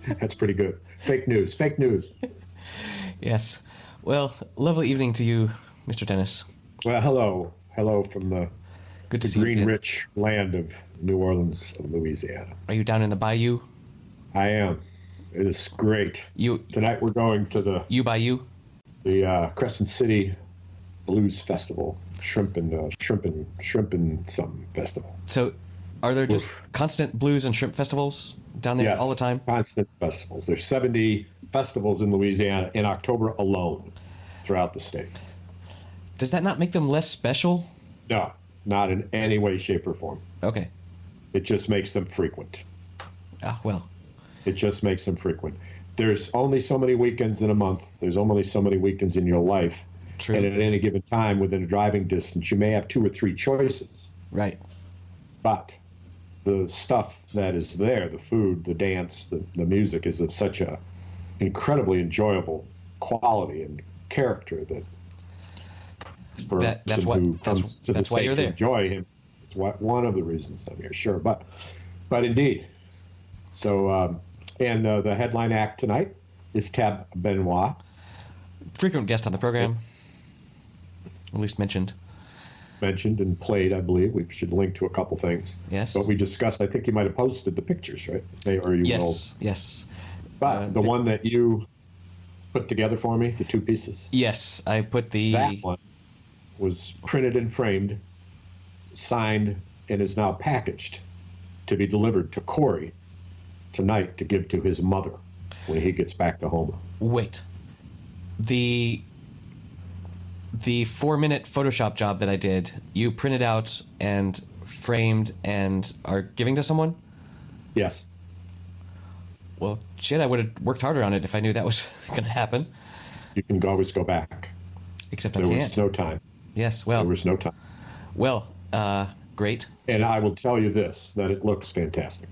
That's pretty good. Fake news. Fake news. Yes. Well, lovely evening to you, Mr. Dennis. Well, hello. Hello from the Good to see you green, again. rich land of New Orleans, Louisiana. Are you down in the bayou? I am. It is great. Tonight we're going to the Crescent City Blues Festival, shrimp and something festival. So, are there just constant blues and shrimp festivals down there all the time? Constant festivals. There's 70 festivals in Louisiana in October alone throughout the state. Does that not make them less special? No, not in any way, shape, or form. Okay. It just makes them frequent. Ah, well. It just makes them frequent. There's only so many weekends in a month. There's only so many weekends in your life. True. And at any given time, within a driving distance, you may have 2 or 3 choices. Right. But the stuff that is there, the food, the dance, the music, is of such a incredibly enjoyable quality and character that for that's why you're there. Enjoy him. It's one of the reasons I'm here. Sure, but indeed. So and the headline act tonight is Tab Benoit, frequent guest on the program, at least mentioned and played. I believe we should link to a couple things. Yes, but we discussed. I think you might have posted the pictures, right? Yes. But the one that you put together for me, the 2 pieces. Yes, I put that one was printed and framed, signed, and is now packaged to be delivered to Corey tonight to give to his mother when he gets back to home. Wait. The 4-minute Photoshop job that I did, you printed out and framed and are giving to someone? Yes. Well, shit, I would have worked harder on it if I knew that was going to happen. You can always go back. Except there was no time. Yes, well. There was no time. Well, great. And I will tell you this, that it looks fantastic.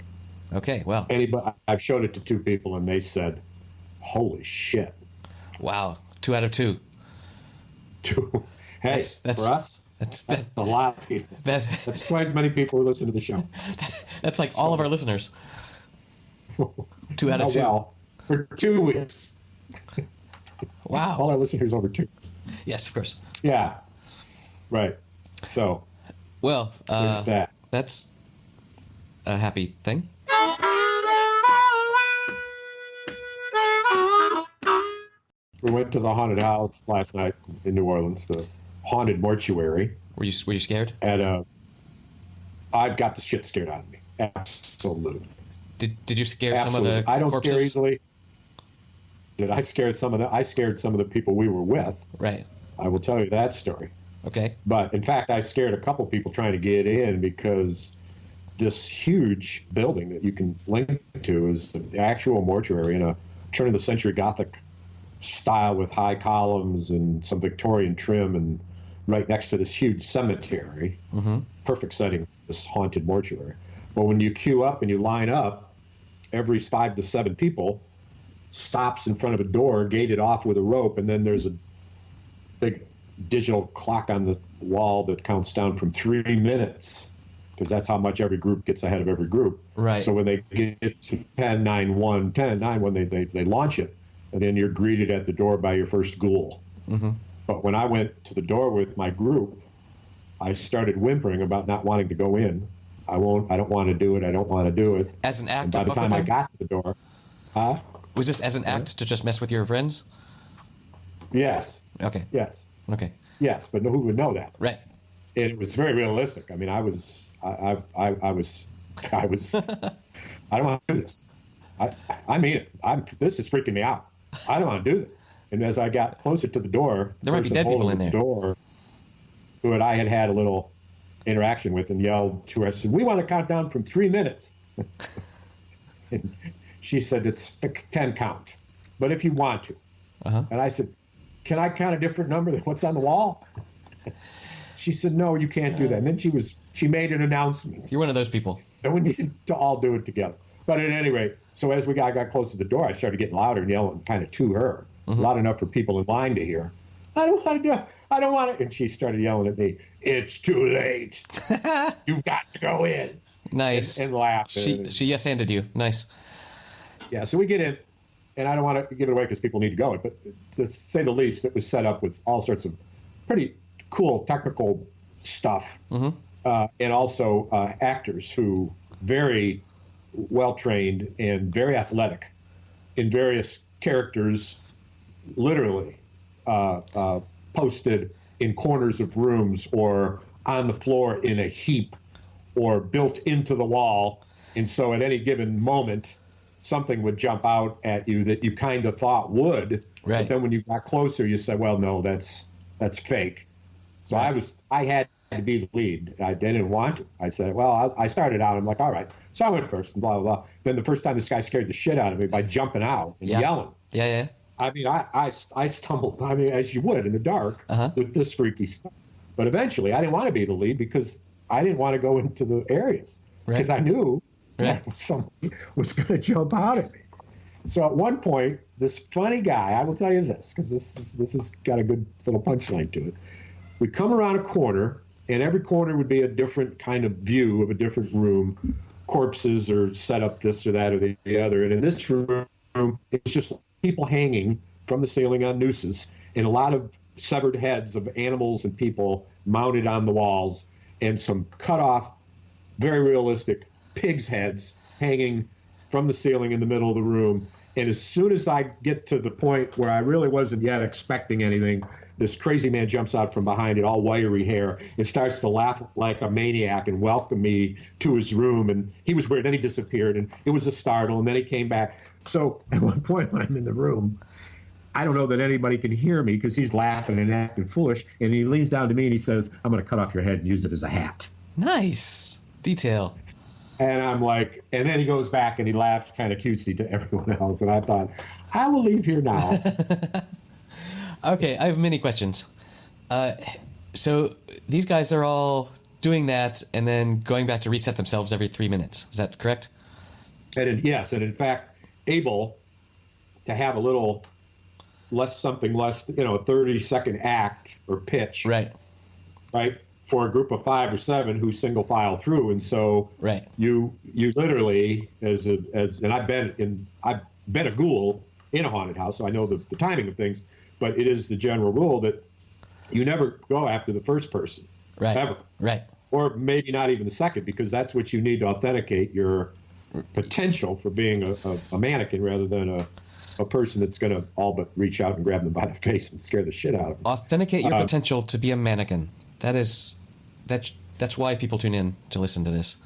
Okay, well. I've showed it to 2 people, and they said, holy shit. Wow, 2 out of 2. 2. Hey, that's for us, that's a lot of people. That's twice as many people who listen to the show. That's like all of our listeners. 2 out of 2. Well, for 2 weeks. Wow. All our listeners over 2 weeks. Yes, of course. Yeah. Right. So. Well, there's that. That's a happy thing. We went to the haunted house last night in New Orleans, the Haunted Mortuary. Were you scared? I got the shit scared out of me. Absolutely. Did you scare some of the I don't corpses? scare easily. Did I scare some of them? I scared some of the people we were with. Right. I will tell you that story. Okay. But in fact, I scared a couple people trying to get in because this huge building that you can link to is the actual mortuary in a turn of the century Gothic style with high columns and some Victorian trim, and right next to this huge cemetery. Mm-hmm. Perfect setting for this haunted mortuary. But when you queue up and you line up, every 5 to 7 people stops in front of a door gated off with a rope, and then there's a big digital clock on the wall that counts down from 3 minutes, because that's how much every group gets ahead of every group. Right. So when they get to 10, 9, 1, 10, 9, when they launch it, and then you're greeted at the door by your first ghoul. Mm-hmm. But when I went to the door with my group, I started whimpering about not wanting to go in. I don't want to do it. I don't want to do it. As an act and by the time I got to the door, was this as an act to just mess with your friends? Yes. Okay. Yes. Okay. Yes, but who would know that? Right. And it was very realistic. I mean, I was I don't want to do this. I mean it. This is freaking me out. I don't want to do this. And as I got closer to the door, there might be dead people in there. Door, who I had a little interaction with, and yelled to her, I said, "We want to count down from 3 minutes." And she said, "It's a 10 count, but if you want to." Uh-huh. And I said, "Can I count a different number than what's on the wall?" She said, "No, you can't do that." And then she made an announcement. You're one of those people. And we needed to all do it together. But at any rate, so as I got close to the door, I started getting louder and yelling kind of to her, loud enough for people in line to hear. "I don't want to do it. I don't want to." And she started yelling at me, "It's too late. You've got to go in." Nice. And laughed. She yes-anded you. Nice. Yeah, so we get in, and I don't want to give it away because people need to go. But to say the least, it was set up with all sorts of pretty cool technical stuff, and also actors who very well trained and very athletic in various characters, literally posted in corners of rooms or on the floor in a heap or built into the wall. And so at any given moment, something would jump out at you that you kind of thought would. Right. But then when you got closer, you said, well, no, that's fake. So I had to be the lead. I didn't want to. I said, well, I started out. I'm like, all right. So I went first and blah, blah, blah. Then the first time this guy scared the shit out of me by jumping out and yelling. Yeah. I mean, I stumbled, I mean, as you would in the dark with this freaky stuff. But eventually I didn't want to be the lead because I didn't want to go into the areas because I knew that somebody was going to jump out at me. So at one point, this funny guy, I will tell you this, because this has got a good little punchline to it. We come around a corner, and every corner would be a different kind of view of a different room. Corpses are set up this or that or the other. And in this room, it's just people hanging from the ceiling on nooses and a lot of severed heads of animals and people mounted on the walls and some cut off, very realistic pigs' heads hanging from the ceiling in the middle of the room. And as soon as I get to the point where I really wasn't yet expecting anything, this crazy man jumps out from behind it, all wiry hair, and starts to laugh like a maniac and welcome me to his room. And he was weird. Then he disappeared, and it was a startle, and then he came back. So at one point when I'm in the room, I don't know that anybody can hear me because he's laughing and acting foolish. And he leans down to me and he says, I'm going to cut off your head and use it as a hat. Nice detail. And I'm like, and then he goes back and he laughs kind of cutesy to everyone else. And I thought, I will leave here now. Okay, I have many questions. So these guys are all doing that and then going back to reset themselves every 3 minutes. Is that correct? And yes, and in fact, able to have a little less, a 30-second act or pitch. Right. For a group of 5 or 7 who single file through. And so you literally, and I've been a ghoul in a haunted house, so I know the timing of things, but it is the general rule that you never go after the first person. Right. Ever. Right. Or maybe not even the second, because that's what you need to authenticate your potential for being a mannequin rather than a person that's going to all but reach out and grab them by the face and scare the shit out of them. Authenticate your potential to be a mannequin. That's why people tune in to listen to this.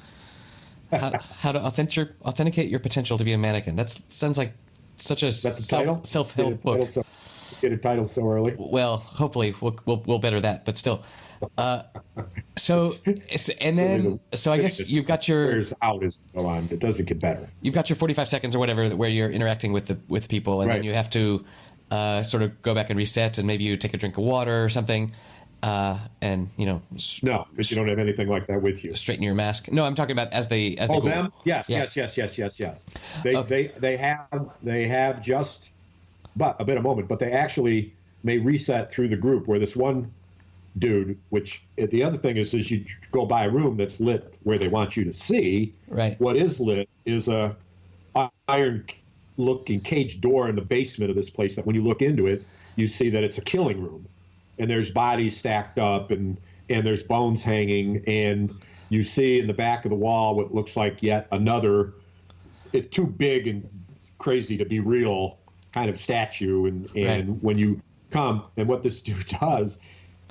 How to authenticate your potential to be a mannequin. That sounds like such a self-help book. Get a title so early. Well, hopefully we'll better that, but still. I guess you've got your out as go on. It doesn't get better. You've got your 45 seconds or whatever where you're interacting with people, and then you have to sort of go back and reset, and maybe you take a drink of water or something, and no, because you don't have anything like that with you. Straighten your mask. No, I'm talking about as they go. Them? Yes. They have just a bit of moment, but they actually may reset through the group where this one dude, which the other thing is you go by a room that's lit where they want you to see. Right. What is lit is a iron-looking cage door in the basement of this place that when you look into it, you see that it's a killing room. And there's bodies stacked up and there's bones hanging. And you see in the back of the wall what looks like yet another too big and crazy to be real kind of statue. And when you come, and what this dude does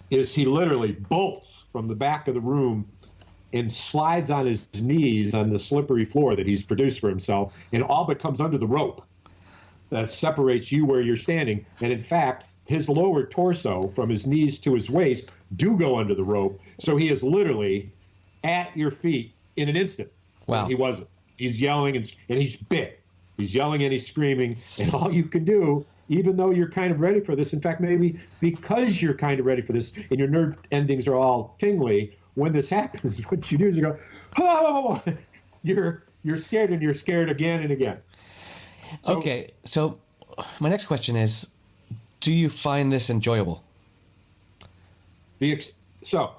is he literally bolts from the back of the room and slides on his knees on the slippery floor that he's produced for himself, and all but comes under the rope that separates you where you're standing. And in fact, his lower torso from his knees to his waist do go under the rope. So he is literally at your feet in an instant. Wow. He wasn't. He's yelling and he's bit. He's yelling and he's screaming. And all you can do, even though you're kind of ready for this, in fact, maybe because you're kind of ready for this and your nerve endings are all tingly, when this happens, what you do is you go, oh, you're scared, and you're scared again and again. Okay, so my next question is, do you find this enjoyable? So,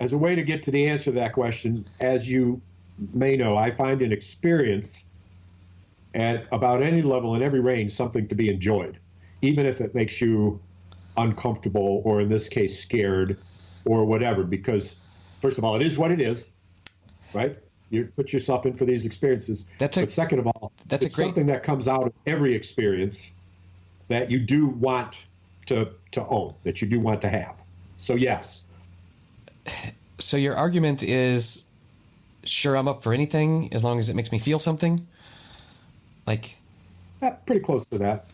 as a way to get to the answer to that question, as you may know, I find an experience at about any level in every range, something to be enjoyed, even if it makes you uncomfortable or, in this case, scared or whatever. Because, first of all, it is what it is, right? You put yourself in for these experiences. But second of all, it's something that comes out of every experience that you do want to own, that you do want to have. So, yes. So your argument is, sure, I'm up for anything as long as it makes me feel something? Like... pretty close to that.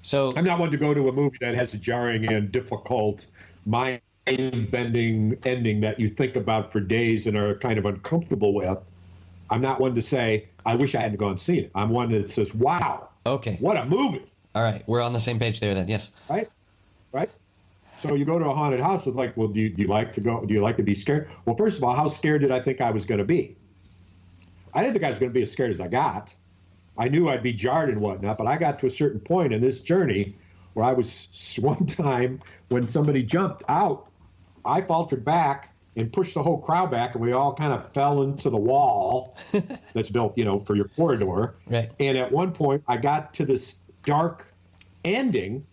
So I'm not one to go to a movie that has a jarring and difficult, mind-bending ending that you think about for days and are kind of uncomfortable with. I'm not one to say, I wish I hadn't gone and seen it. I'm one that says, wow, okay, what a movie. All right, we're on the same page there then, yes. Right? So you go to a haunted house, it's like, well, do you like to go? Do you like to be scared? Well, first of all, how scared did I think I was going to be? I didn't think I was going to be as scared as I got. I knew I'd be jarred and whatnot, but I got to a certain point in this journey where I was, one time when somebody jumped out, I faltered back and pushed the whole crowd back, and we all kind of fell into the wall that's built, for your corridor. Right. And at one point, I got to this dark ending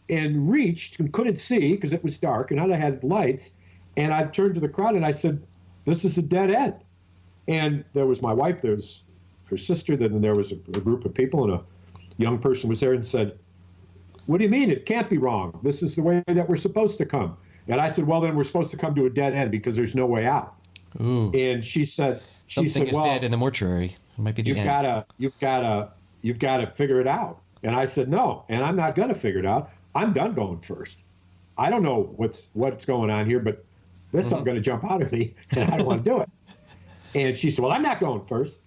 and reached and couldn't see because it was dark, and I had lights, and I turned to the crowd and I said, this is a dead end. And there was my wife, there was her sister, then there was a group of people, and a young person was there and said, what do you mean? It can't be wrong. This is the way that we're supposed to come. And I said, well, then we're supposed to come to a dead end because there's no way out. Ooh. And she said, something is dead in the mortuary. It might be the end. You've got to figure it out. And I said, no, and I'm not going to figure it out. I'm done going first. I don't know what's going on here, but there's something going to jump out at me, and I don't want to do it. And she said, well, I'm not going first.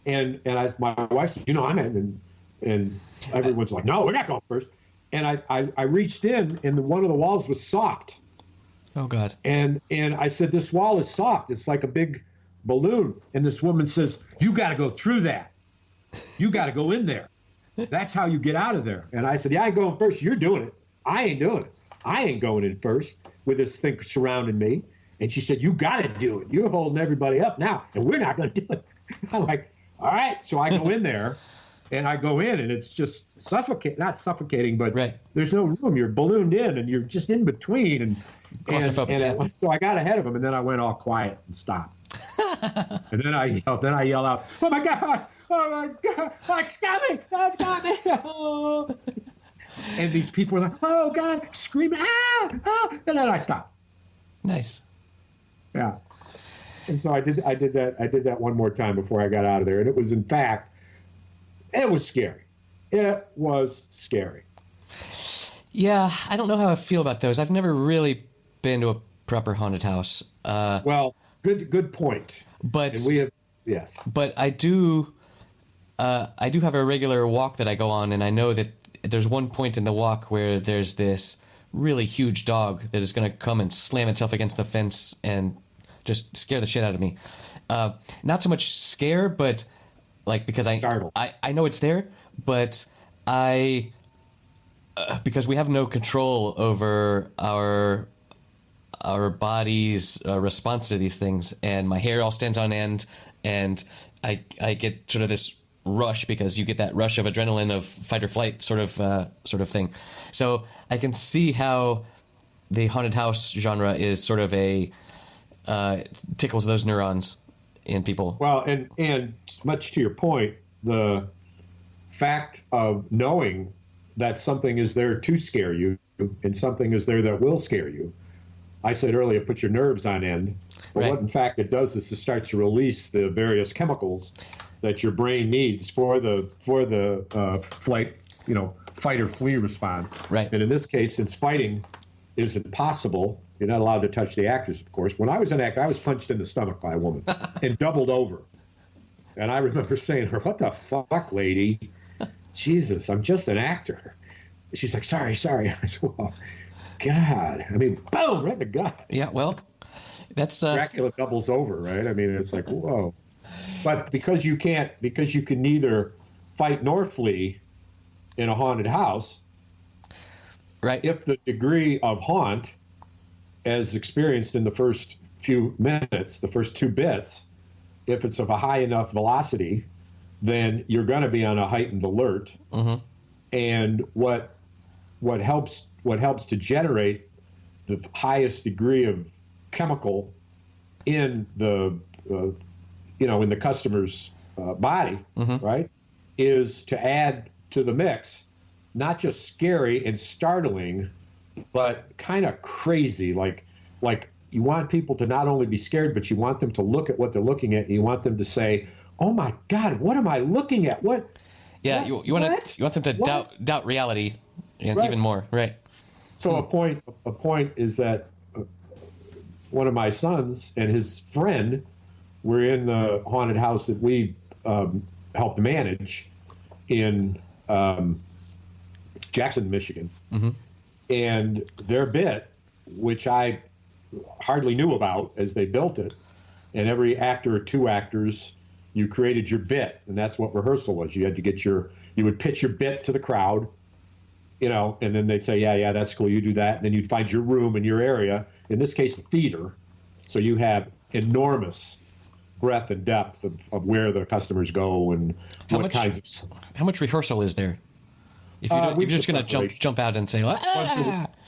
And my wife said, I'm in. And everyone's like, no, we're not going first. And I reached in, and one of the walls was soft. Oh, God. And I said, this wall is soft. It's like a big balloon. And this woman says, you got to go through that. You got to go in there. That's how you get out of there. And I said, yeah, I'm going first. You're doing it. I ain't doing it. I ain't going in first with this thing surrounding me. And she said, you got to do it. You're holding everybody up now, and we're not going to do it. I'm like, all right. So I go in there, and it's just not suffocating, but right. There's no room. You're ballooned in, and you're just in between. And so I got ahead of him, and then I went all quiet and stopped. And then I yell out, oh, my God. Oh, my God. Oh, it's got me. Oh, it's got me. Oh. And these people were like, oh, God, screaming, and then I stopped. Nice. Yeah. And so I did that one more time before I got out of there. And it was, in fact, it was scary. It was scary. Yeah, I don't know how I feel about those. I've never really been to a proper haunted house. Well, good point. But and we have, yes. But I do have a regular walk that I go on, and I know that there's one point in the walk where there's this really huge dog that is going to come and slam itself against the fence and just scare the shit out of me. Not so much scare, but like because I know it's there, but because we have no control over our body's response to these things, and my hair all stands on end, and I get sort of this rush because you get that rush of adrenaline of fight or flight sort of thing. So I can see how the haunted house genre is sort of tickles those neurons in people. Well, and much to your point, the fact of knowing that something is there to scare you and something is there that will scare you. I said earlier, put your nerves on end. But right. What in fact it does is it starts to release the various chemicals that your brain needs for the fight or flee response. Right. And in this case, since fighting is impossible, you're not allowed to touch the actors, of course. When I was an actor, I was punched in the stomach by a woman and doubled over. And I remember saying to her, what the fuck, lady? Jesus, I'm just an actor. She's like, sorry. I said, well, God. I mean, boom, right in the gut. Yeah, well, that's... Dracula doubles over, right? I mean, it's like, whoa. But because you can neither fight nor flee in a haunted house, right? If the degree of haunt, as experienced in the first few minutes, the first 2 bits, if it's of a high enough velocity, then you're going to be on a heightened alert. Mm-hmm. And what helps to generate the highest degree of chemical in the in the customer's body, Mm-hmm. right, is to add to the mix, not just scary and startling, but kind of crazy. Like you want people to not only be scared, but you want them to look at what they're looking at, and you want them to say, "Oh my God, what am I looking at? What?" Yeah, you want them to doubt reality, Right. even more, right? So a point is that one of my sons and his friend were in the haunted house that we helped manage in Jackson, Michigan. Mm-hmm. And their bit, which I hardly knew about as they built it, and every actor or two actors, you created your bit, and that's what rehearsal was. You had to you would pitch your bit to the crowd, and then they'd say, yeah, that's cool, you do that, and then you'd find your room in your area, in this case, a theater, so you have enormous breadth and depth of where the customers go and kinds of... How much rehearsal is there? If you're just going to jump out and say,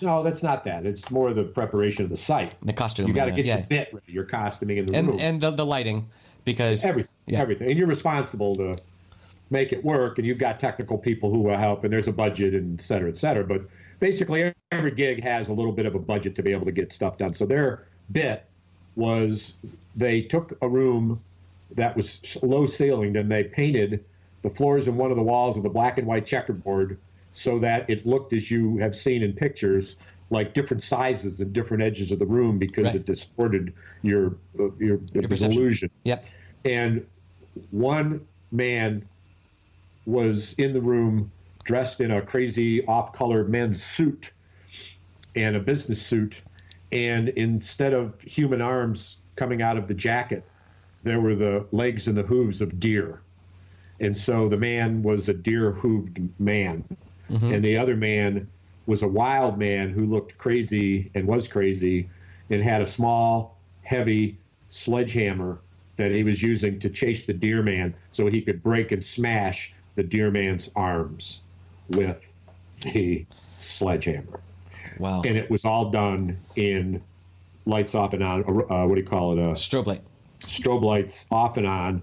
No, that's not that. It's more the preparation of the site. The costume. You got to get your bit ready, your costuming in the room. And the lighting, because... Everything. And you're responsible to make it work, and you've got technical people who will help, and there's a budget, and et cetera, et cetera. But basically, every gig has a little bit of a budget to be able to get stuff done. So their bit was they took a room that was low ceilinged, and they painted the floors and one of the walls with a black and white checkerboard so that it looked, as you have seen in pictures, like different sizes and different edges of the room, because it distorted your illusion. Yep. And one man was in the room dressed in a crazy off-colored men's suit and a business suit, and instead of human arms coming out of the jacket, there were the legs and the hooves of deer. And so the man was a deer-hooved man. Mm-hmm. And the other man was a wild man who looked crazy and was crazy and had a small, heavy sledgehammer that he was using to chase the deer man so he could break and smash the deer man's arms with the sledgehammer. Wow. And it was all done in lights off and on, what do you call it? Strobe light. Strobe lights off and on.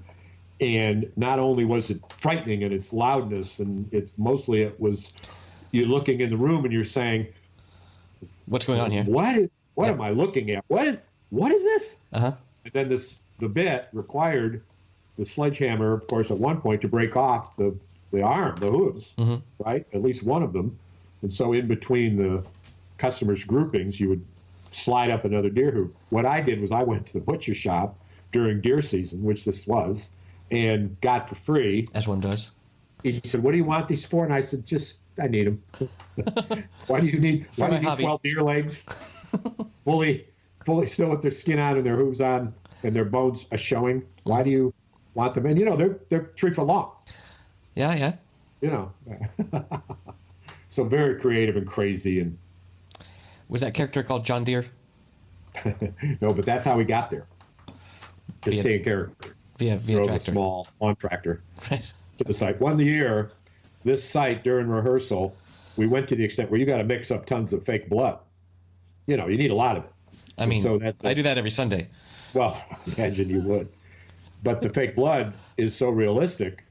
And not only was it frightening in its loudness, and it was you're looking in the room and you're saying, what's going on here? What am I looking at? What is this? Uh-huh. And then the bit required the sledgehammer, of course, at one point to break off the arm, the hooves, mm-hmm. right? At least one of them. And so in between the customers' groupings, you would slide up another deer hoof. What I did was I went to the butcher shop during deer season, which this was, and got for free. As one does. He said, "What do you want these for?" And I said, I need them. Why do you need 12 deer legs? fully still with their skin on and their hooves on and their bones are showing. Why do you want them? And they're 3 foot long. Yeah. So very creative and crazy. And was that character called John Deere? No, but that's how we got there. To stay in character. Via drove tractor. A small lawn tractor right. to the site. One year, this site during rehearsal, we went to the extent where you got to mix up tons of fake blood. You need a lot of it. I mean, I do that every Sunday. Well, imagine you would. But the fake blood is so realistic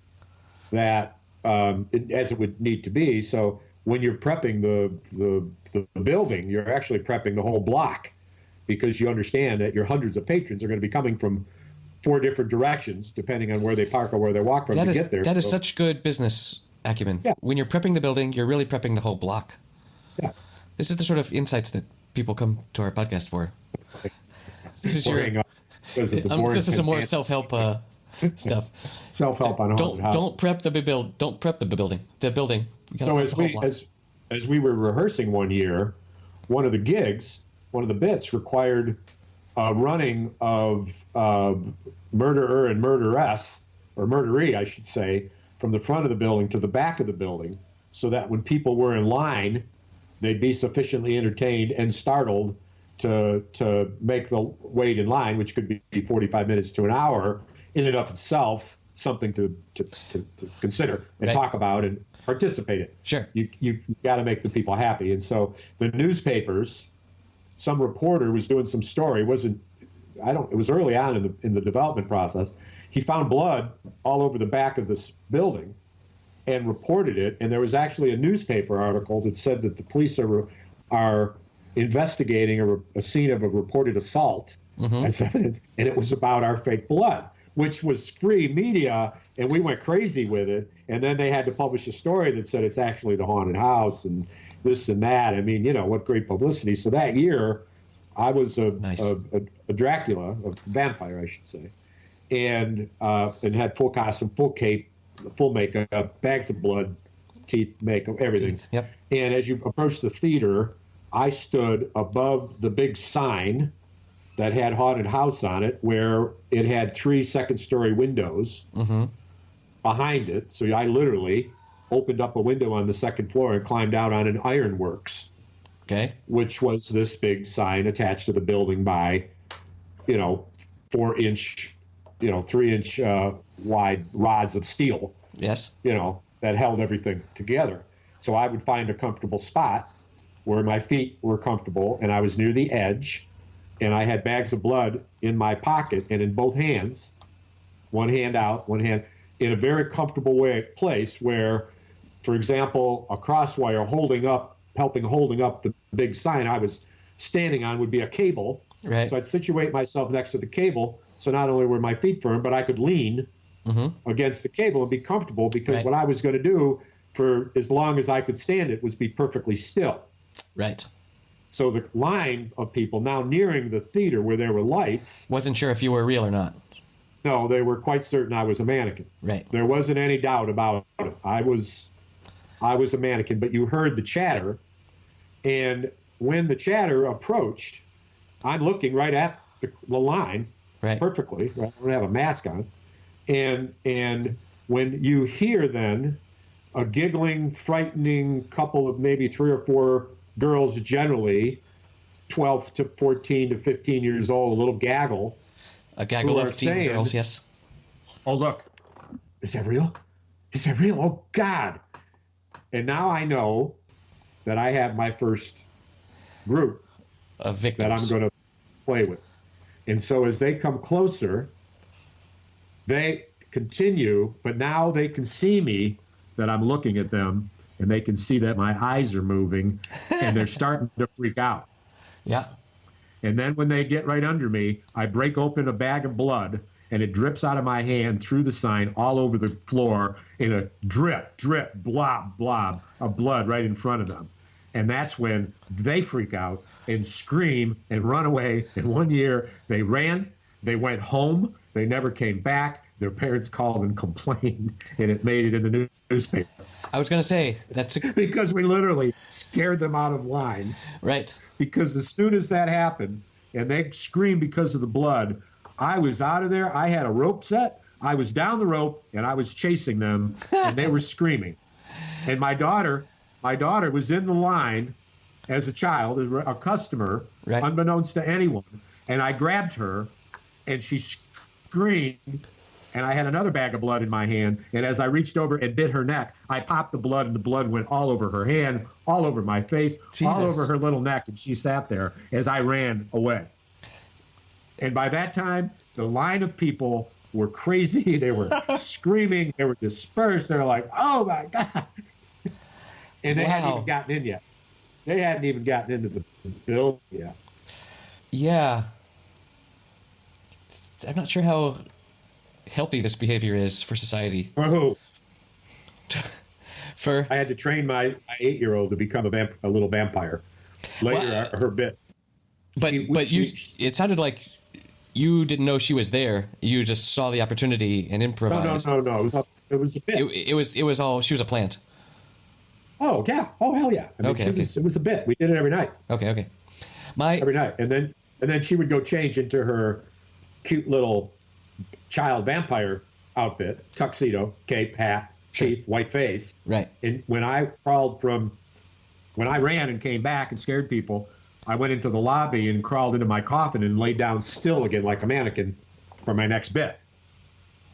that, as it would need to be. So when you're prepping the building, you're actually prepping the whole block, because you understand that your hundreds of patrons are going to be coming from 4 different directions, depending on where they park or where they walk from to get there. That is such good business acumen. Yeah. When you're prepping the building, you're really prepping the whole block. Yeah. This is the sort of insights that people come to our podcast for. This is this is some more self-help stuff. Self-help on haunted house. Don't prep the building. The building. So as we were rehearsing one year, one of the bits required running of murderer and murderess, or murderee, I should say, from the front of the building to the back of the building, so that when people were in line, they'd be sufficiently entertained and startled to make the wait in line, which could be 45 minutes to an hour, in and of itself something to consider and Right. talk about and participate in. Sure. You got to make the people happy. And so the newspapers, some reporter was doing some story. It was early on in the development process. He found blood all over the back of this building and reported it. And there was actually a newspaper article that said that the police are investigating a scene of a reported assault as evidence, and it was about our fake blood, which was free media, and we went crazy with it. And then they had to publish a story that said it's actually the haunted house and this and that. I mean, what great publicity. So that year, I was a Dracula, a vampire, I should say, and had full costume, full cape, full makeup, bags of blood, teeth, makeup, everything. Teeth, yep. And as you approach the theater, I stood above the big sign that had haunted house on it, where it had 3 second-story windows behind it. So I literally opened up a window on the second floor and climbed out on an ironworks, which was this big sign attached to the building by, 4-inch, 3-inch wide rods of steel. Yes. That held everything together. So I would find a comfortable spot where my feet were comfortable, and I was near the edge, and I had bags of blood in my pocket and in both hands, one hand out, one hand, in a very comfortable place where, for example, a crosswire holding up the big sign I was standing on would be a cable. Right. So I'd situate myself next to the cable, so not only were my feet firm, but I could lean against the cable and be comfortable, because what I was going to do for as long as I could stand it was be perfectly still. Right. So the line of people now nearing the theater where there were lights. Wasn't sure if you were real or not. No, they were quite certain I was a mannequin. Right. There wasn't any doubt about it. I was a mannequin, but you heard the chatter. And when the chatter approached, I'm looking right at the line perfectly. I don't have a mask on. And when you hear then a giggling, frightening couple of maybe 3 or 4 girls, generally 12 to 14 to 15 years old, a little gaggle. A gaggle of teen girls, yes. Oh, look. Is that real? Is that real? Oh, God. And now I know that I have my first group of victims that I'm going to play with. And so as they come closer, they continue, but now they can see me, that I'm looking at them, and they can see that my eyes are moving, and they're starting to freak out. Yeah. And then when they get right under me, I break open a bag of blood, and it drips out of my hand through the sign all over the floor in a drip, blob of blood right in front of them. And that's when they freak out and scream and run away. And one year they ran, they went home, they never came back. Their parents called and complained, and it made it in the newspaper. I was going to say, because we literally scared them out of line. Right. Because as soon as that happened, and they screamed because of the blood, I was out of there. I had a rope set. I was down the rope, and I was chasing them, and they were screaming. And my daughter was in the line as a child, as a customer, unbeknownst to anyone. And I grabbed her, and she screamed. And I had another bag of blood in my hand. And as I reached over and bit her neck, I popped the blood, and the blood went all over her hand, all over my face, all over her little neck. And she sat there as I ran away. And by that time, the line of people were crazy. They were screaming. They were dispersed. They were like, oh, my God. And they hadn't even gotten in yet. They hadn't even gotten into the building yet. Yeah. I'm not sure how healthy this behavior is for society. For who? I had to train my 8-year-old to become a little vampire. Later, her bit. It sounded like you didn't know she was there. You just saw the opportunity and improvised. No. It was a bit. It was all. She was a plant. Oh yeah. Oh hell yeah. I mean, it was a bit. We did it every night. Okay. Every night, and then she would go change into her cute little child vampire outfit, tuxedo, cape, hat, teeth, white face. Right. And when I ran and came back and scared people, I went into the lobby and crawled into my coffin and laid down still again like a mannequin for my next bit.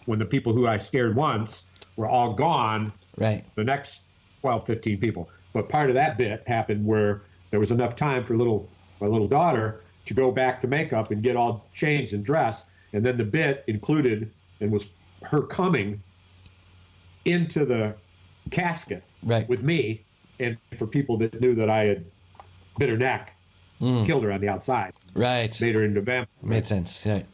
when the people who I scared once were all gone, Right. the next 12, 15 people. But part of that bit happened where there was enough time for my little daughter to go back to makeup and get all changed and dressed. And then the bit included and was her coming into the casket with me, and for people that knew that I had bit her neck, killed her on the outside, made her into a vampire. Made sense. Right.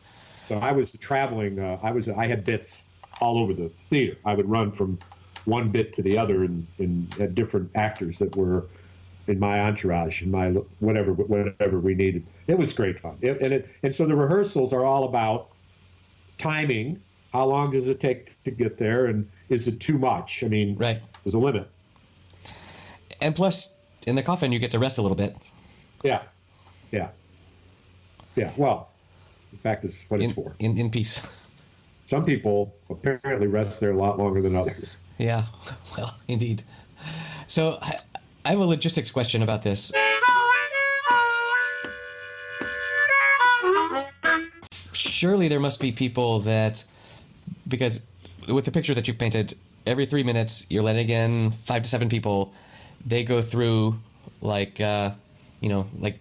So I was traveling. I had bits all over the theater. I would run from one bit to the other, and had different actors that were in my entourage, in my whatever we needed. It was great fun. And so the rehearsals are all about timing. How long does it take to get there, and is it too much? I mean, there's a limit. And plus, in the coffin, you get to rest a little bit. Yeah. Well, in fact, it's what it's for. In peace. Some people apparently rest there a lot longer than others. Yeah, well, indeed. So I have a logistics question about this. Surely there must be people that, because with the picture that you painted, every 3 minutes you're letting in 5 to 7 people. They go through like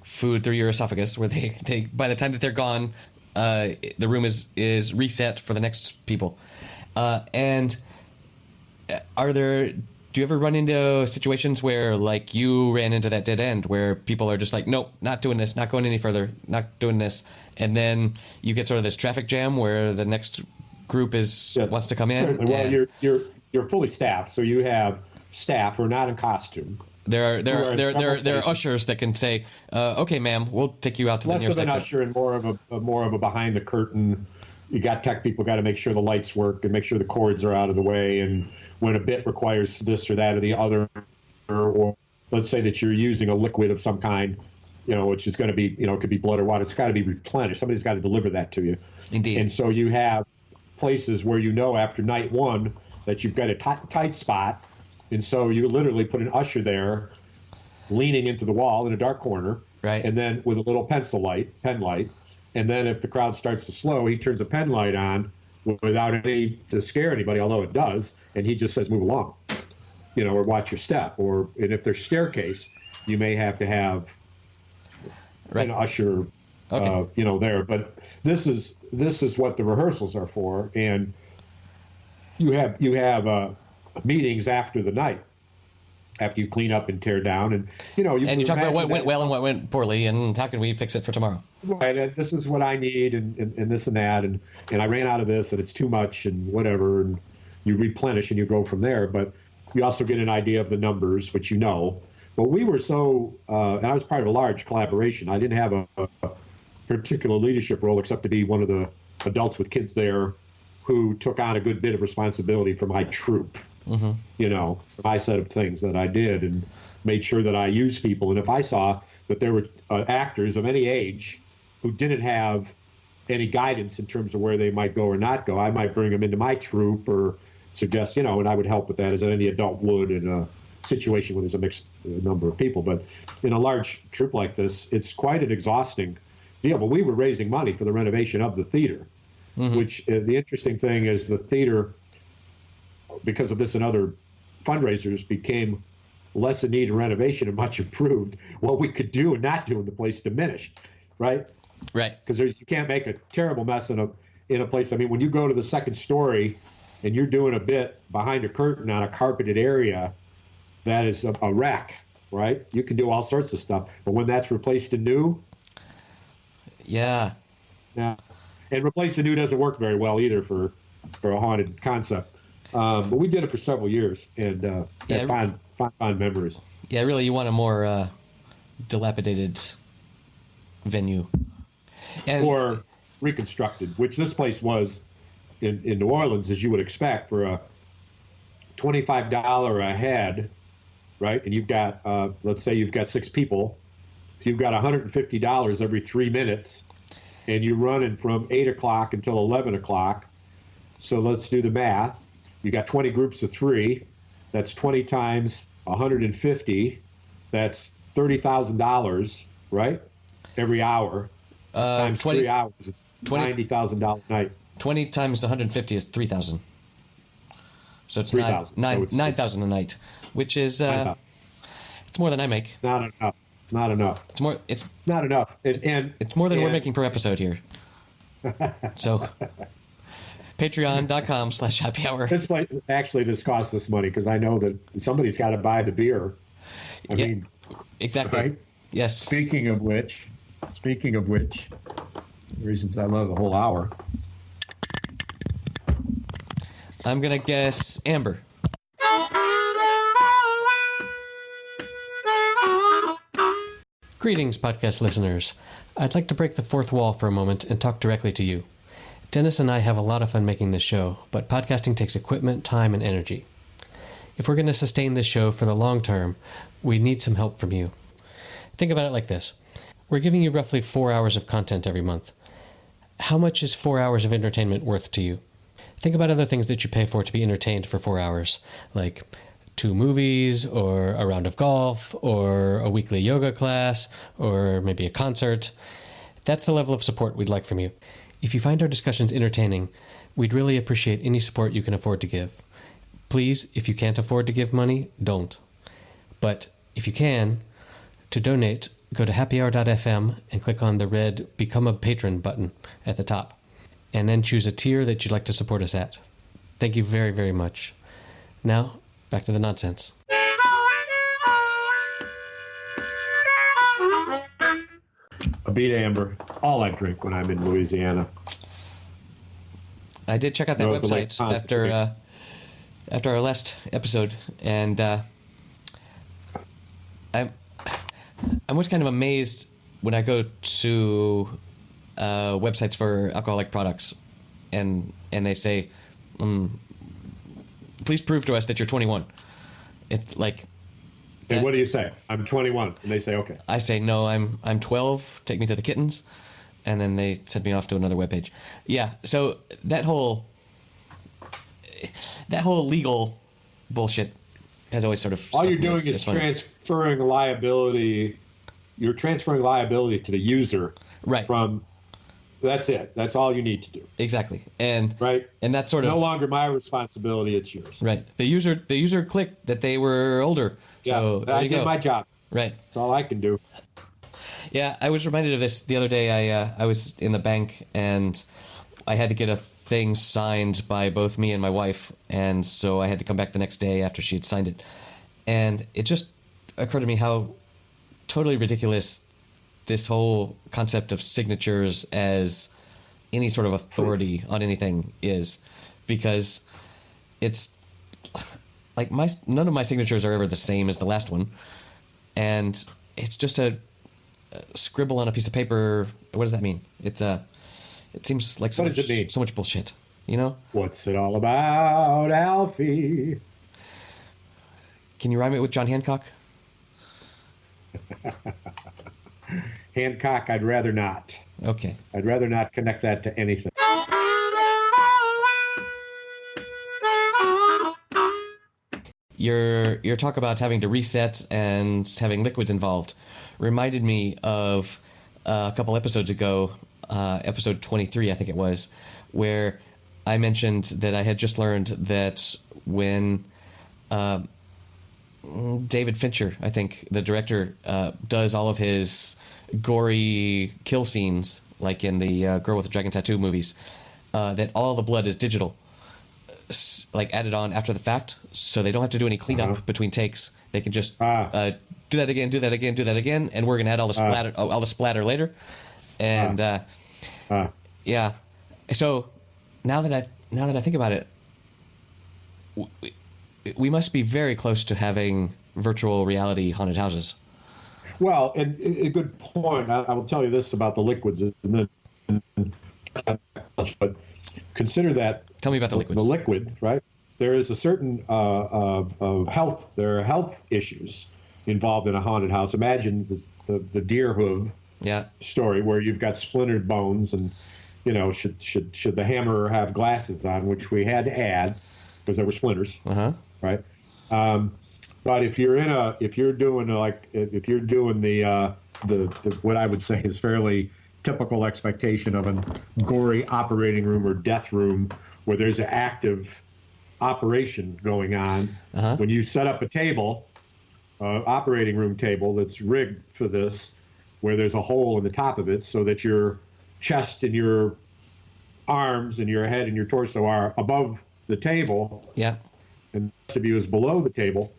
food through your esophagus, where they by the time that they're gone, the room is reset for the next people. And do you ever run into situations where, like, you ran into that dead end where people are just like, nope, not doing this, not going any further, not doing this, and then you get sort of this traffic jam where the next group wants to come in? Well, you're fully staffed, so you have staff who are not in costume. There are ushers that can say, "Okay, ma'am, we'll take you out to the nearest exit." Less of an usher and more of a behind the curtain. You got tech people got to make sure the lights work and make sure the cords are out of the way. And when a bit requires this or that or the other, or let's say that you're using a liquid of some kind, which is going to be, it could be blood or water. It's got to be replenished. Somebody's got to deliver that to you. Indeed. And so you have places where after night one that you've got a tight spot. And so you literally put an usher there, leaning into the wall in a dark corner, and then with a little pen light. And then if the crowd starts to slow, he turns a pen light on without any to scare anybody, although it does, and he just says, "Move along," or watch your step. And if there's staircase, you may have to have an usher, there. But this is what the rehearsals are for, and you have meetings after the night, after you clean up and tear down, and you talk about what went well and what went poorly, and how can we fix it for tomorrow. Right, and this is what I need, and this and that, and I ran out of this, and it's too much, and whatever, and you replenish and you go from there. But you also get an idea of the numbers, which But we were and I was part of a large collaboration. I didn't have a particular leadership role except to be one of the adults with kids there who took on a good bit of responsibility for my troupe. My set of things that I did, and made sure that I used people. And if I saw that there were actors of any age who didn't have any guidance in terms of where they might go or not go, I might bring them into my troupe or suggest, and I would help with that as any adult would in a situation where there's a mixed number of people. But in a large troupe like this, it's quite an exhausting deal. But we were raising money for the renovation of the theater, which the interesting thing is the theater, because of this and other fundraisers, became less in need of renovation and much improved. What we could do and not do in the place diminished, right? Right. Because you can't make a terrible mess in a place. I mean, when you go to the second story and you're doing a bit behind a curtain on a carpeted area, that is a wreck, right? You can do all sorts of stuff. But when that's replaced in new, yeah. And replaced in new doesn't work very well either for a haunted concept. But we did it for several years, and had fond memories. Yeah, really, you want a more dilapidated venue. Or reconstructed, which this place was in New Orleans, as you would expect, for a $25 a head, right? And you've got, let's say you've got 6 people. You've got $150 every 3 minutes, and you're running from 8 o'clock until 11 o'clock. So let's do the math. You got 20 groups of 3. That's 20 times 150. That's $30,000, right? Every hour. Times 3 hours. It's $90,000 a night. 20 times 150 is 3,000. So it's 3,000. 9,000 a night, which is it's more than I make. Not enough. It's not enough. It's more. It's not enough. It's more than we're making per episode here. So, patreon.com/happy hour. This costs us money because I know that somebody's got to buy the beer. I mean, exactly. Right? Yes. Speaking of which, reasons I love the whole hour. I'm gonna guess Amber. Greetings, podcast listeners. I'd like to break the fourth wall for a moment and talk directly to you. Dennis and I have a lot of fun making this show, but podcasting takes equipment, time, and energy. If we're going to sustain this show for the long term, we need some help from you. Think about it like this. We're giving you roughly 4 hours of content every month. How much is 4 hours of entertainment worth to you? Think about other things that you pay for to be entertained for 4 hours, like 2 movies, or a round of golf, or a weekly yoga class, or maybe a concert. That's the level of support we'd like from you. If you find our discussions entertaining, we'd really appreciate any support you can afford to give. Please, if you can't afford to give money, don't. But if you can, to donate, go to happyhour.fm and click on the red Become a Patron button at the top, and then choose a tier that you'd like to support us at. Thank you very, very much. Now, back to the nonsense. A beat Amber. All I drink when I'm in Louisiana. I did check out that website after our last episode, and I'm always kind of amazed when I go to websites for alcoholic products, and they say, please prove to us that you're 21. It's like, and what do you say? I'm 21, and they say, okay. I say, no, I'm 12. Take me to the kittens, and then they send me off to another webpage. Yeah, so that whole legal bullshit has always sort of. All you're doing is transferring liability. You're transferring liability to the user, right? That's it. That's all you need to do. Exactly. And right. And that's sort of no longer my responsibility. It's yours. Right. The user clicked that they were older. Yeah, so I did my job. Right. That's all I can do. Yeah, I was reminded of this the other day. I was in the bank and I had to get a thing signed by both me and my wife, and so I had to come back the next day after she had signed it. And it just occurred to me how totally ridiculous this whole concept of signatures as any sort of authority on anything is, because it's like none of my signatures are ever the same as the last one, and it's just a scribble on a piece of paper. What does that mean? It seems like so much bullshit, you know? What's it all about, Alfie? Can you rhyme it with John Hancock? Hancock, I'd rather not. Okay. I'd rather not connect that to anything. Your talk about having to reset and having liquids involved reminded me of a couple episodes ago, episode 23, I think it was, where I mentioned that I had just learned that when David Fincher, I think, the director, does all of his gory kill scenes, like in the Girl with the Dragon Tattoo movies, that all the blood is digital, like added on after the fact, so they don't have to do any cleanup between takes. They can just do that again, and we're gonna add all the splatter later. And yeah, so now that I think about it, we must be very close to having virtual reality haunted houses. Well, and a good point. I will tell you this about the liquids, and then, but consider that. Tell me about the liquids. The liquid, right? There is a certain of health. There are health issues involved in a haunted house. Imagine the deer hoof story where you've got splintered bones, and should the hammerer have glasses on, which we had to add because there were splinters, right? But if you're doing the what I would say is fairly typical expectation of a gory operating room or death room where there's an active operation going on. When you set up a table, operating room table that's rigged for this, where there's a hole in the top of it so that your chest and your arms and your head and your torso are above the table. Yeah. And the rest of you is below the table.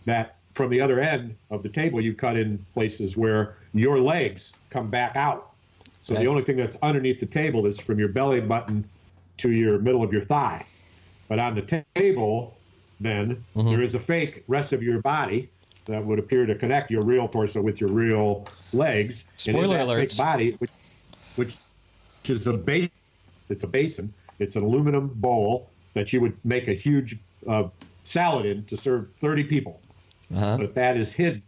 That from the other end of the table, you cut in places where your legs come back out. So the only thing that's underneath the table is from your belly button to your middle of your thigh. But on the table, then, there is a fake rest of your body that would appear to connect your real torso with your real legs. Spoiler and in that alert. fake body, which is a basin. It's a basin. It's an aluminum bowl that you would make a huge salad in to serve 30 people. But that is hidden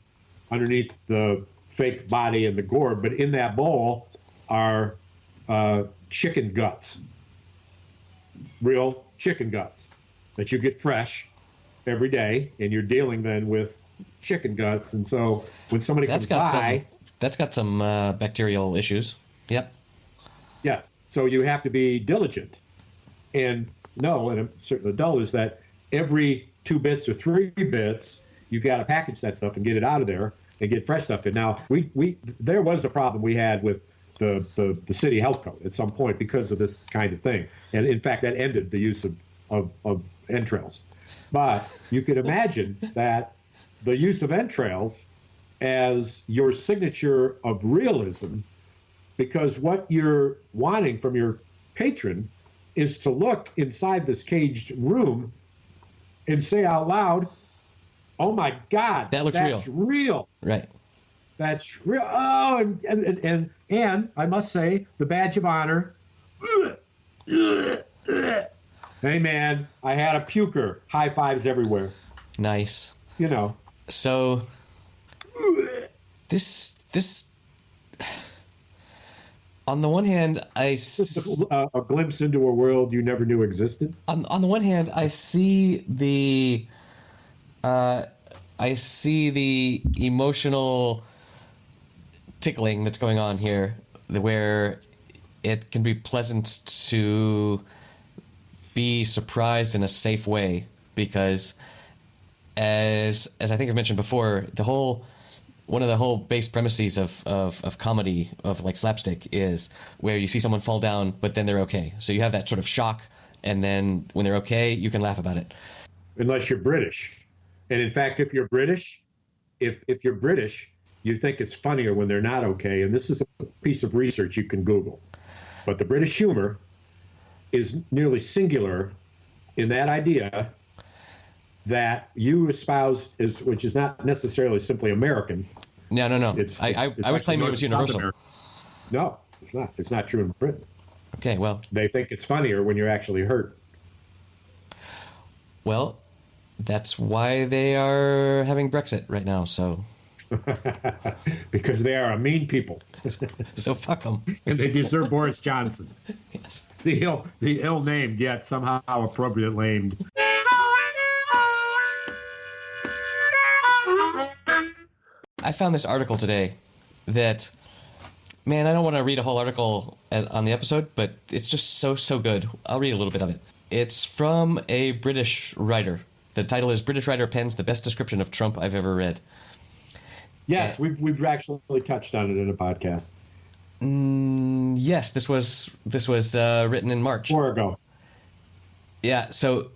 underneath the fake body and the gourd. But in that bowl are chicken guts, real chicken guts that you get fresh every day, and you're dealing then with chicken guts. And so when somebody comes by, that's got some bacterial issues. Yep. Yes. So you have to be diligent. And a certain adult is that every 2 bits or 3 bits, you got to package that stuff and get it out of there and get fresh stuff in. Now, there was a problem we had with the city health code at some point because of this kind of thing. And in fact, that ended the use of entrails. But you could imagine that the use of entrails as your signature of realism, because what you're wanting from your patron is to look inside this caged room and say out loud, "Oh my God, that's real. Right. That's real." Oh, and I must say, the badge of honor. Hey man, I had a puker. High fives everywhere. Nice. So this on the one hand, a glimpse into a world you never knew existed. On the one hand, I see the emotional tickling that's going on here, where it can be pleasant to be surprised in a safe way, because as I think I've mentioned before, one of the whole base premises of comedy, of like slapstick, is where you see someone fall down, but then they're okay. So you have that sort of shock, and then when they're okay, you can laugh about it. Unless you're British. And in fact, if you're British, if you're British, you think it's funnier when they're not okay. And this is a piece of research you can Google. But the British humor is nearly singular in that idea that you espouse, which is not necessarily simply American. No. I was claiming it was universal. No, it's not. It's not true in Britain. Okay, well. They think it's funnier when you're actually hurt. Well, that's why they are having Brexit right now, so. Because they are a mean people. So fuck them. And they deserve Boris Johnson. Yes. The ill-named, yet somehow appropriate named. I found this article today that, man, I don't want to read a whole article on the episode, but it's just so good. I'll read a little bit of it. It's from a British writer. The title is "British Writer Pens the Best Description of Trump I've Ever Read." Yes, we've actually touched on it in a podcast. Yes, this was written in March. Or ago. Yeah. So,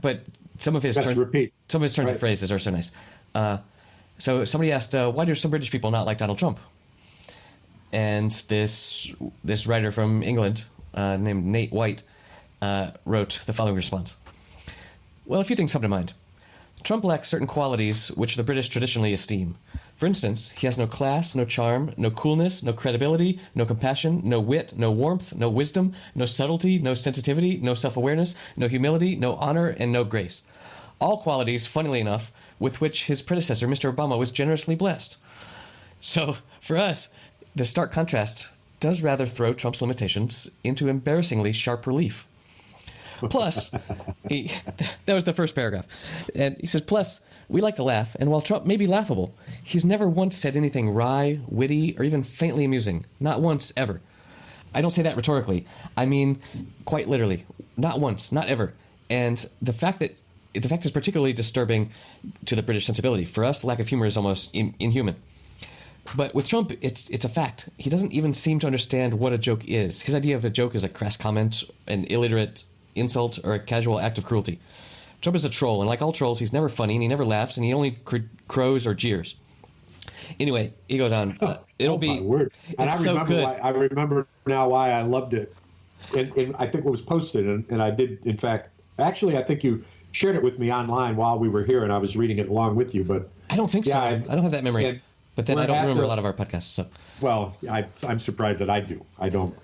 but some of his turns of phrases are so nice. So somebody asked, why do some British people not like Donald Trump? And this writer from England named Nate White wrote the following response. Well, a few things come to mind. Trump lacks certain qualities which the British traditionally esteem. For instance, he has no class, no charm, no coolness, no credibility, no compassion, no wit, no warmth, no wisdom, no subtlety, no sensitivity, no self-awareness, no humility, no honor, and no grace. All qualities, funnily enough, with which his predecessor, Mr. Obama, was generously blessed. So, for us, the stark contrast does rather throw Trump's limitations into embarrassingly sharp relief. Plus, that was the first paragraph. And he says, plus, we like to laugh, and while Trump may be laughable, he's never once said anything wry, witty, or even faintly amusing. Not once, ever. I don't say that rhetorically. I mean, quite literally. Not once, not ever. And the fact is particularly disturbing to the British sensibility. For us, lack of humor is almost inhuman. But with Trump, it's a fact. He doesn't even seem to understand what a joke is. His idea of a joke is a crass comment, an illiterate insult, or a casual act of cruelty. Trump is a troll, and like all trolls, he's never funny, and he never laughs, and he only crows or jeers. Anyway, he goes on. It'll be... My word. And it's so good. I remember now why I loved it. And I think it was posted, and I did, in fact... Actually, I think you shared it with me online while we were here, and I was reading it along with you, but... I don't think so. I don't have that memory. But then I don't remember a lot of our podcasts. So, well, I'm surprised that I do. I don't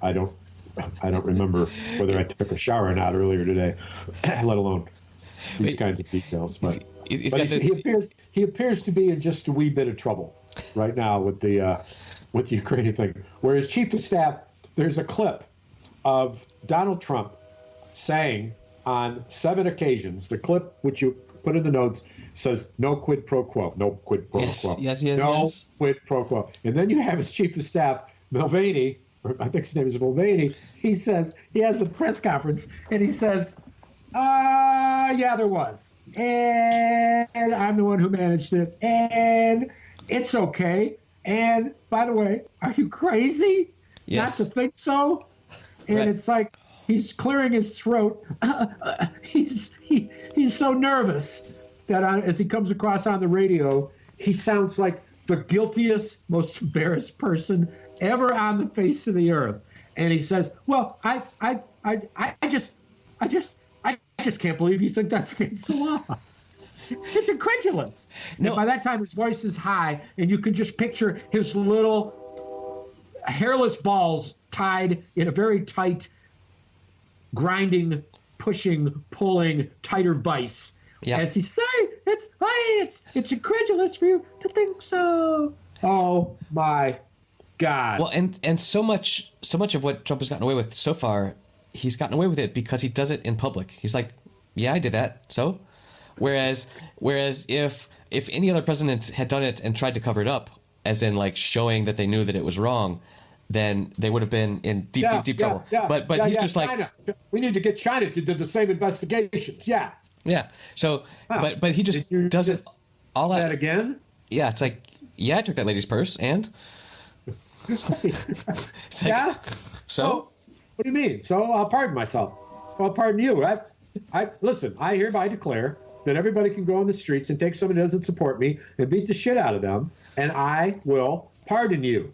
remember whether I took a shower or not earlier today, let alone these kinds of details. But, he appears to be in just a wee bit of trouble right now with the Ukrainian thing. Whereas chief of staff, there's a clip of Donald Trump saying on 7 occasions, the clip which you put in the notes says no quid pro quo, no quid pro quo. Yes, no quid pro quo. And then you have his chief of staff, Mulvaney, or I think his name is Mulvaney, he says, he has a press conference, and he says, yeah, there was. And I'm the one who managed it. And it's okay. And by the way, are you crazy? Yes. Not to think so? And right. It's like, he's clearing his throat. He's so nervous that as he comes across on the radio, he sounds like the guiltiest, most embarrassed person ever on the face of the earth. And he says, "Well, I just can't believe you think that's against the law." It's incredulous. No. And by that time, his voice is high, and you can just picture his little hairless balls tied in a very tight, grinding, pushing, pulling, tighter vice. Yep. As he say, it's incredulous for you to think so. Oh my God. Well, and so much of what Trump has gotten away with so far, he's gotten away with it because he does it in public. He's like, yeah, I did that. So, whereas if any other president had done it and tried to cover it up, as in like showing that they knew that it was wrong, then they would have been in deep trouble. Yeah, but he's just China. Like, we need to get China to do the same investigations. Yeah. Yeah. So, but he just does it all that again. Yeah, it's like, yeah, I took that lady's purse, and it's like, yeah. So, what do you mean? So I'll pardon myself. I'll pardon you. I listen. I hereby declare that everybody can go on the streets and take somebody who doesn't support me and beat the shit out of them, and I will pardon you.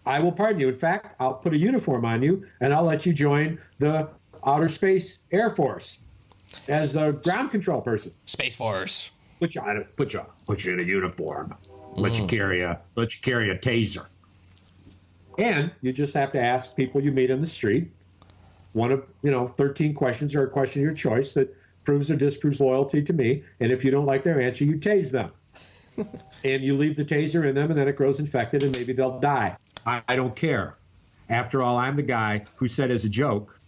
I will pardon you. In fact, I'll put a uniform on you, and I'll let you join the Outer Space Air Force as a ground control person. Space Force. Put you in a uniform. Let you carry a taser. And you just have to ask people you meet on the street one of 13 questions or a question of your choice that proves or disproves loyalty to me. And if you don't like their answer, you tase them. And you leave the taser in them, and then it grows infected, and maybe they'll die. I don't care. After all, I'm the guy who said as a joke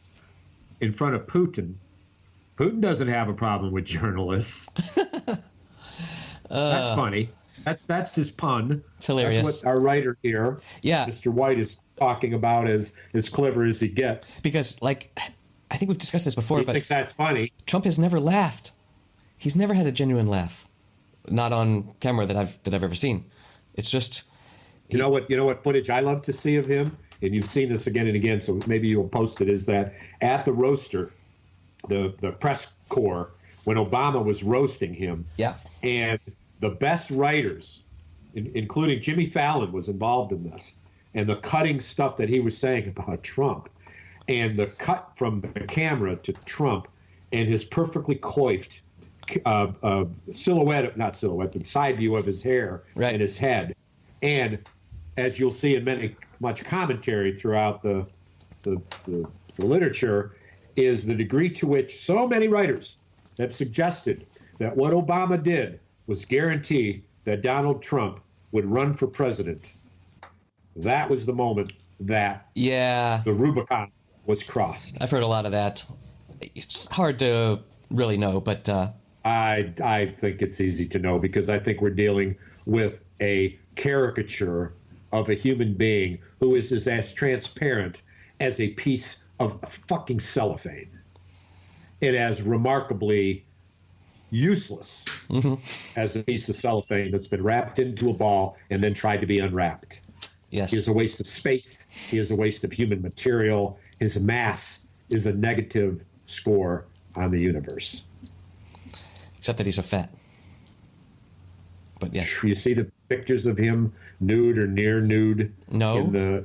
in front of Putin doesn't have a problem with journalists. That's funny. That's his pun. It's hilarious. That's what our writer here, yeah, Mr. White, is talking about as clever as he gets. Because, like, I think we've discussed this before, he thinks that's funny. Trump has never laughed. He's never had a genuine laugh. Not on camera that I've ever seen. It's just... You know what footage I love to see of him, and you've seen this again and again, so maybe you'll post it, is that at the roaster, the press corps, when Obama was roasting him, yeah, and the best writers, including Jimmy Fallon, was involved in this, and the cutting stuff that he was saying about Trump, and the cut from the camera to Trump, and his perfectly coiffed silhouette, not silhouette, but side view of his hair and his head. And as you'll see in much commentary throughout the literature, is the degree to which so many writers have suggested that what Obama did was guarantee that Donald Trump would run for president. That was the moment that the Rubicon was crossed. I've heard a lot of that. It's hard to really know, but I think it's easy to know because I think we're dealing with a caricature of a human being who is as transparent as a piece of fucking cellophane. It as remarkably useless as a piece of cellophane that's been wrapped into a ball and then tried to be unwrapped. yes. He is a waste of space. He is a waste of human material. His mass is a negative score on the universe. Except that he's so fat. But yes. You see the pictures of him nude or near nude? No.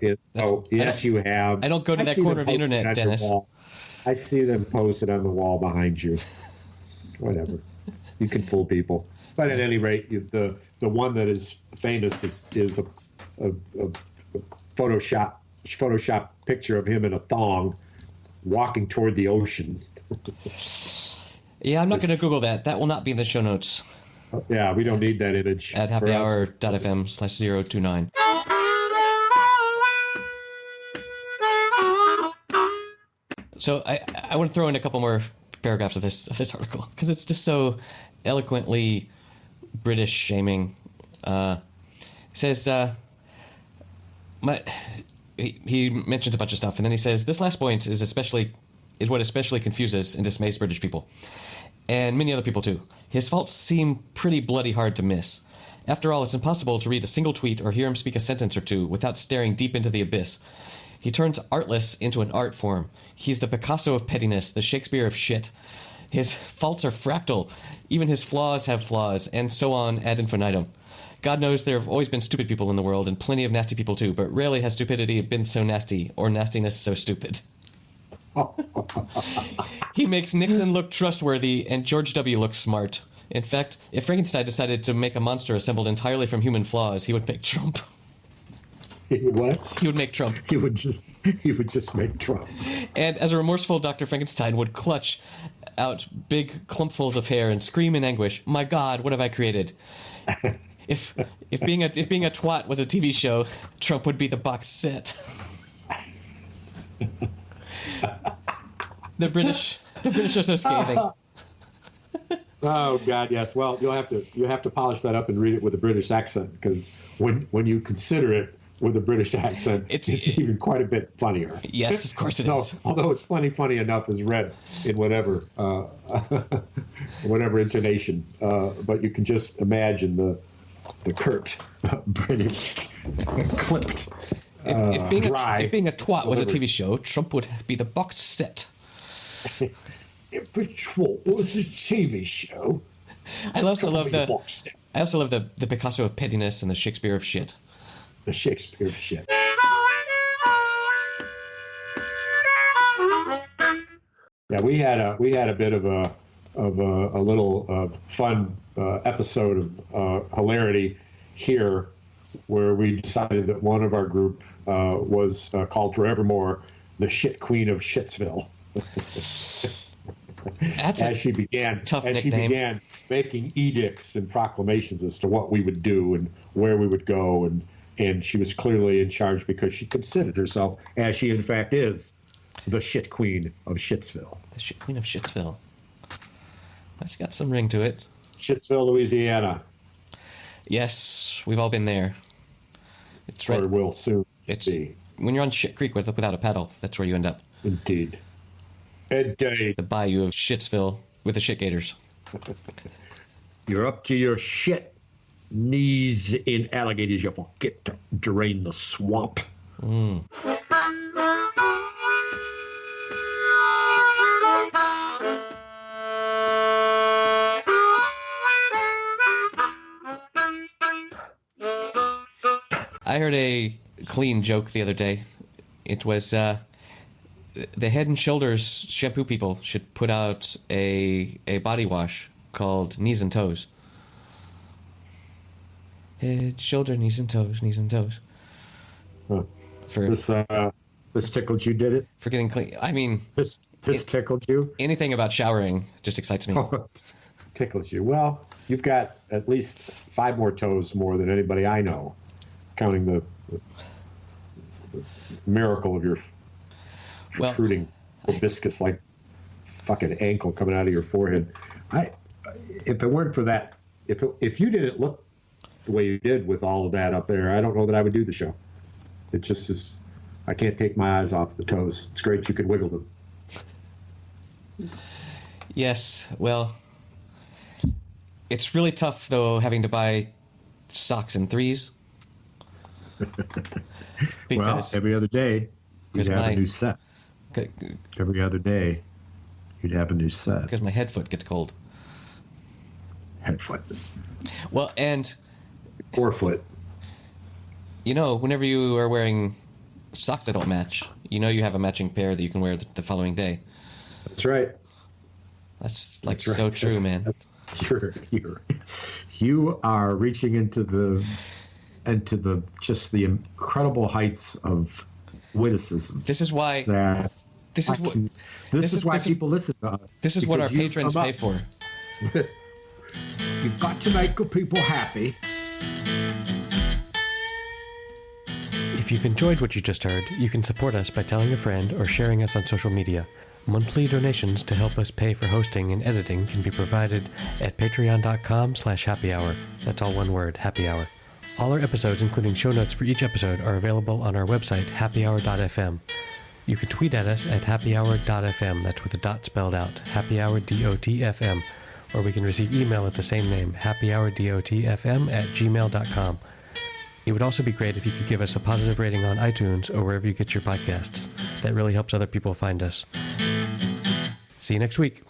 Yes, you have. I don't go to that corner of the internet, Dennis. I see them posted on the wall behind you. Whatever. You can fool people. But at any rate, the one that is famous is a Photoshop picture of him in a thong walking toward the ocean. Yeah, I'm not going to Google that. That will not be in the show notes. Yeah, we don't need that image. At happyhour.fm/029. So I want to throw in a couple more paragraphs of this article because it's just so eloquently British shaming. It says he mentions a bunch of stuff, and then he says this last point is what especially confuses and dismays British people, and many other people too. His faults seem pretty bloody hard to miss. After all, it's impossible to read a single tweet or hear him speak a sentence or two without staring deep into the abyss. He turns artless into an art form. He's the Picasso of pettiness, the Shakespeare of shit. His faults are fractal. Even his flaws have flaws, and so on ad infinitum. God knows there have always been stupid people in the world, and plenty of nasty people too, but rarely has stupidity been so nasty, or nastiness so stupid. He makes Nixon look trustworthy, and George W. look smart. In fact, if Frankenstein decided to make a monster assembled entirely from human flaws, he would make Trump. He would what? He would make Trump. He would just make Trump. And as a remorseful Dr. Frankenstein would clutch out big clumpfuls of hair and scream in anguish, "My God, what have I created?" If being a twat was a TV show, Trump would be the box set. The British are so scathing. Oh God, yes. Well, you have to polish that up and read it with a British accent because when you consider it with a British accent, it's even quite a bit funnier. Yes, of course it is. Although it's funny enough as read in whatever intonation, but you can just imagine the curt British clipped. If being a twat was a whatever. TV show, Trump would be the box set. If a twat was a TV show, I also love the box set. I also love the Picasso of pettiness and the Shakespeare of shit. The Shakespeare of shit. Yeah, we had a bit of a little fun episode of hilarity here, where we decided that one of our group was called forevermore the Shitqueen of Shitsville. That's as she began making edicts and proclamations as to what we would do and where we would go, and she was clearly in charge because she considered herself, as she in fact is, the Shitqueen of Shitsville. The Shitqueen of Shitsville. That's got some ring to it. Shitsville, Louisiana. Yes, we've all been there. It's right. Or will soon be. When you're on Shit Creek without a paddle, that's where you end up. Indeed. Indeed. The bayou of Shitsville with the shit gators. You're up to your shit knees in alligators. You forget to drain the swamp. Mm. I heard a clean joke the other day. It was the Head and Shoulders shampoo people should put out a body wash called Knees and Toes. Head, shoulder, knees and toes, knees and toes. Huh. This tickled you, did it? For getting clean. I mean... This tickled you? Anything about showering just excites me. Tickles you. Well, you've got at least 5 more toes more than anybody I know, counting the miracle of your protruding hibiscus-like fucking ankle coming out of your forehead. If it weren't for that, if you didn't look the way you did with all of that up there, I don't know that I would do the show. It just is. I can't take my eyes off the toes. It's great you could wiggle them. Yes, well, it's really tough, though, having to buy socks in threes. Well, every other day, you'd have a new set. Every other day, you'd have a new set. Because my head foot gets cold. Head foot. Well, and... forefoot. You know, whenever you are wearing socks that don't match, you know you have a matching pair that you can wear the following day. That's right. That's like so true, man. You are reaching into the just the incredible heights of witticism. This is why. This is why people listen to us. This is what our patrons pay for. You've got to make the people happy. If you've enjoyed what you just heard, you can support us by telling a friend or sharing us on social media. Monthly donations to help us pay for hosting and editing can be provided at patreon.com/happyhour. That's all one word, happy hour. All our episodes, including show notes for each episode, are available on our website, happyhour.fm. You can tweet at us at happyhour.fm, that's with a dot spelled out, happyhour.dotfm, or we can receive email at the same name, happyhour.dotfm@gmail.com. It would also be great if you could give us a positive rating on iTunes or wherever you get your podcasts. That really helps other people find us. See you next week.